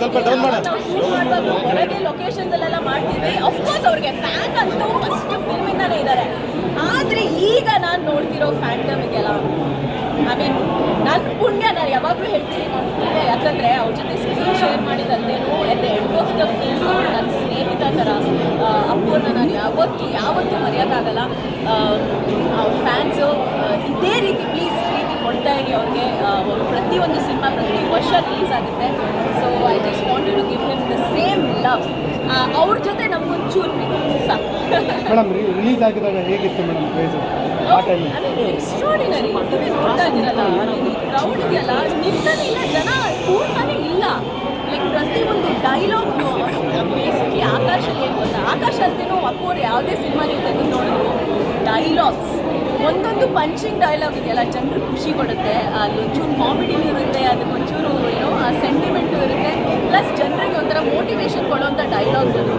ಸ್ವಲ್ಪ ಡೌನ್ ಮಾಡ ನಾವು ಶೂಟ್ ಮಾಡುವಾಗ ಹೊರಗೆ ಲೊಕೇಶನ್ಸ್ ಅಲ್ಲೆಲ್ಲ ಮಾಡ್ತೀವಿ. ಅಫ್ಕೋರ್ಸ್ ಅವ್ರಿಗೆ ಫ್ಯಾನ್ ಅಂತೂ ಫಸ್ಟ್ ಫಿಲ್ಮಿಂದಾನೇ ಇದ್ದಾರೆ. ಆದರೆ ಈಗ ನಾನು ನೋಡ್ತಿರೋ ಫ್ಯಾಂಟಮಿಗೆಲ್ಲ ಐ ಮೀನ್ ನನ್ನ ಪುಣ್ಯ, ನಾನು ಯಾವಾಗಲೂ ಹೇಳ್ತೀನಿ ನನ್ನ ಪುಣ್ಯ. ಯಾಕಂದರೆ ಅವ್ರ ಜೊತೆ ಸ್ಕ್ರೀನ್ ಶೇರ್ ಮಾಡಿದಂತೇನು at the end of the film ನನ್ನ ಸ್ನೇಹಿತ ಥರ ಅಪ್ಪೂರ್ನ ನಾನು ಯಾವತ್ತೂ ಮರೆಯೋಕ್ಕಾಗಲ್ಲ. ಅವ್ರ ಫ್ಯಾನ್ಸು ಇದೇ ರೀತಿ ಪ್ಲೀಸ್ ಪ್ರೀತಿ ಕೊಡ್ತಾ ಇರಿ ಅವ್ರಿಗೆ. ಪ್ರತಿಯೊಂದು ಸಿನಿಮಾ ಪ್ರತಿ ವರ್ಷ ರಿಲೀಸ್ ಆಗುತ್ತೆ. So I just want to give him the same love. ಅವ್ರ ಜೊತೆ ನಮಗೊಂಚೂರು ಸಾಕು. ಮೇಡಮ್ ರಿಲೀಸ್ ಆಗಿದಾಗ ಹೇಗಿತ್ತು ಮೇಡಮ್ ಕ್ರೇಜ್ ಆ ಟೈಮಲ್ಲಿ? ಎಕ್ಸ್ಟ್ರಾಡಿನರಿ. ನೀವೇ ನೋಡ್ತಾ ಇದ್ದೀರಲ್ಲ, ಈ ಕ್ರೌಡ್ ಇದೆಯಲ್ಲ, ನಿಲ್ತಾನೆ ಇಲ್ಲ, ಜನ ಕೂರ್ತಾನೆ ಇಲ್ಲ. ಲೈಕ್ ಪ್ರತಿಯೊಂದು ಡೈಲಾಗ್ ಬೇಸಿಕ್ಲಿ ಆಕಾಶ ಏನು ಗೊತ್ತಾ, ಆಕಾಶ ಅಂತೇನೋ ಅಪ್ಪೋರು ಯಾವುದೇ ಸಿನಿಮಾ ನೀವು ತೆಗೆದು ನೋಡಿದ್ರು ಡೈಲಾಗ್ಸ್ ಒಂದೊಂದು ಪಂಚಿಂಗ್ ಡೈಲಾಗ್ ಇದೆಯಲ್ಲ ಜನರು ಖುಷಿ ಕೊಡುತ್ತೆ. ಅಲ್ಲೊಂಚೂರು ಕಾಮಿಡಿನೂ ಇರುತ್ತೆ, ಅದಕ್ಕೊಂಚೂರು ಏನೋ ಸೆಂಟಿಮೆಂಟು ಇರುತ್ತೆ, ಪ್ಲಸ್ ಜನರಿಗೆ ಒಂಥರ ಮೋಟಿವೇಶನ್ ಕೊಡುವಂಥ ಡೈಲಾಗ್ಸ್ ಅದು.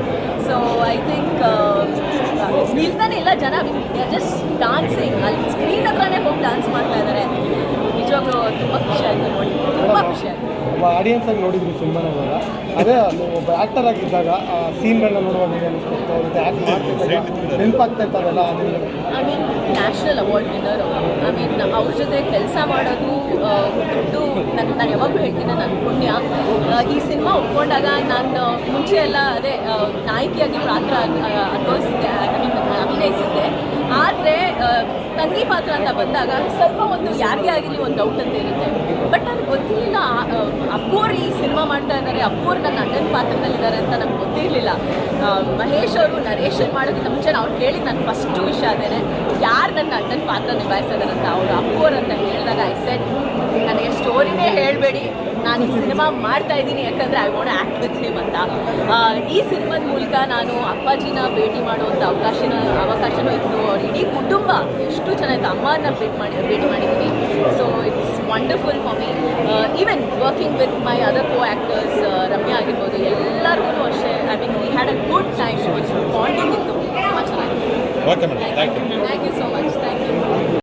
ಸೊ ಐ ಥಿಂಕ್ ನಿಲ್ತಾನೆ ಇಲ್ಲ ಜನ, ಜಸ್ಟ್ ಡಾನ್ಸಿಂಗ್. ಅಲ್ಲಿ ಸ್ಕ್ರೀನ್ ಹತ್ರನೇ ಹೋಗಿ ಡಾನ್ಸ್ ಮಾಡ್ತಾ ಇದ್ದಾರೆ. ನಿಜವಾಗ್ಲೂ ತುಂಬ ಖುಷಿ ಆಯಿತು ನೋಡಿ, ತುಂಬ ಖುಷಿ ಆಯಿತು. ಒಬ್ಬ ಆಡಿಯನ್ಸ್ ಆಗಿ ನೋಡಿದ್ರಿ ಸಿನಿಮಾನ ಇವಾಗ, ಅದೇ ನೀವು ಒಬ್ಬ ಆ್ಯಕ್ಟರ್ ಆಗಿದ್ದಾಗ ಆ ಸೀನ್ಗಳನ್ನ ನೋಡುವಾಗ ಹೇಗೆ ಅನಿಸ್ಬೇಕು, ಅವ್ರಿಗೆ ಆ್ಯಕ್ಟ್ ಮಾಡ್ತಿದ್ದಾಗ ನೆನಪಾಗ್ತಾ ಇರ್ತಾರಲ್ಲ ಅದರಿಂದ? I mean national award winner ಅವರು. ಐ ಮೀನ್ ಅವ್ರ ಜೊತೆ ಕೆಲಸ ಮಾಡೋದು ನಾನು ಯಾವಾಗಲೂ ಹೇಳ್ತೀನಿ ನನ್ನ ಪುಣ್ಯ. ಈ ಸಿನಿಮಾ ಒಪ್ಕೊಂಡಾಗ ನಾನು ಮುಂಚೆ ಎಲ್ಲ ಅದೇ ನಾಯಕಿಯಾಗಿ ಪಾತ್ರ ಅಭಿನಯಿಸಿದ್ದೆ. ಆದರೆ ತಂಗಿ ಪಾತ್ರ ಅಂತ ಬಂದಾಗ ಸ್ವಲ್ಪ ಒಂದು ಯಾರಿಗೇ ಆಗಿರಲಿ ಒಂದು ಡೌಟ್ ಅಂತ ಇರುತ್ತೆ. ಬಟ್ ನನಗೆ ಗೊತ್ತಿರಲಿಲ್ಲ ಅಪ್ಪೋರು ಈ ಸಿನಿಮಾ ಮಾಡ್ತಾ ಇದ್ದಾರೆ, ಅಪ್ಪೋರು ನನ್ನ ಅಣ್ಣನ ಪಾತ್ರದಲ್ಲಿದ್ದಾರೆ ಅಂತ ನನಗೆ ಗೊತ್ತಿರಲಿಲ್ಲ. ಮಹೇಶ್ ಅವರು ನರೇಶನ್ ಮಾಡೋದಕ್ಕಿಂತ ಮುಂಚೆ ಅವ್ರು ಕೇಳಿದ್ದು ನನ್ನ ಫಸ್ಟು ವಿಷಯ ಅದೇನೆ, ಯಾರು ನನ್ನ ಅಣ್ಣನ ಪಾತ್ರ ನಿಭಾಯಿಸಿದಾರೆ ಅಂತ. ಅವರು ಅಪ್ಪೋರು ಅಂತ ಹೇಳಿದಾಗ ಐ ಸೆಡ್ ನನಗೆ ಸ್ಟೋರಿನೇ ಹೇಳಬೇಡಿ, ನಾನು ಈ ಸಿನಿಮಾ ಮಾಡ್ತಾ ಇದ್ದೀನಿ ಯಾಕಂದರೆ I want act with him ಅಂತ. ಈ ಸಿನಿಮಾದ ಮೂಲಕ ನಾನು ಅಪ್ಪಾಜಿನ ಭೇಟಿ ಮಾಡುವಂಥ ಅವಕಾಶನೂ ಇತ್ತು. ಅವ್ರ ಇಡೀ ಕುಟುಂಬ ಎಷ್ಟು ಚೆನ್ನಾಗಿತ್ತು, ಅಮ್ಮನ ಭೇಟಿ ಮಾಡಿದ್ದೀನಿ. So it's wonderful for me. Even working with my other co actors, Ramya ಆಗಿರ್ಬೋದು, ಎಲ್ಲರಿಗೂ ಅಷ್ಟೇ I mean we had a good time. Bonding ಇತ್ತು, ತುಂಬ ಚೆನ್ನಾಗಿತ್ತು. Okay madam, thank you. Thank you so much.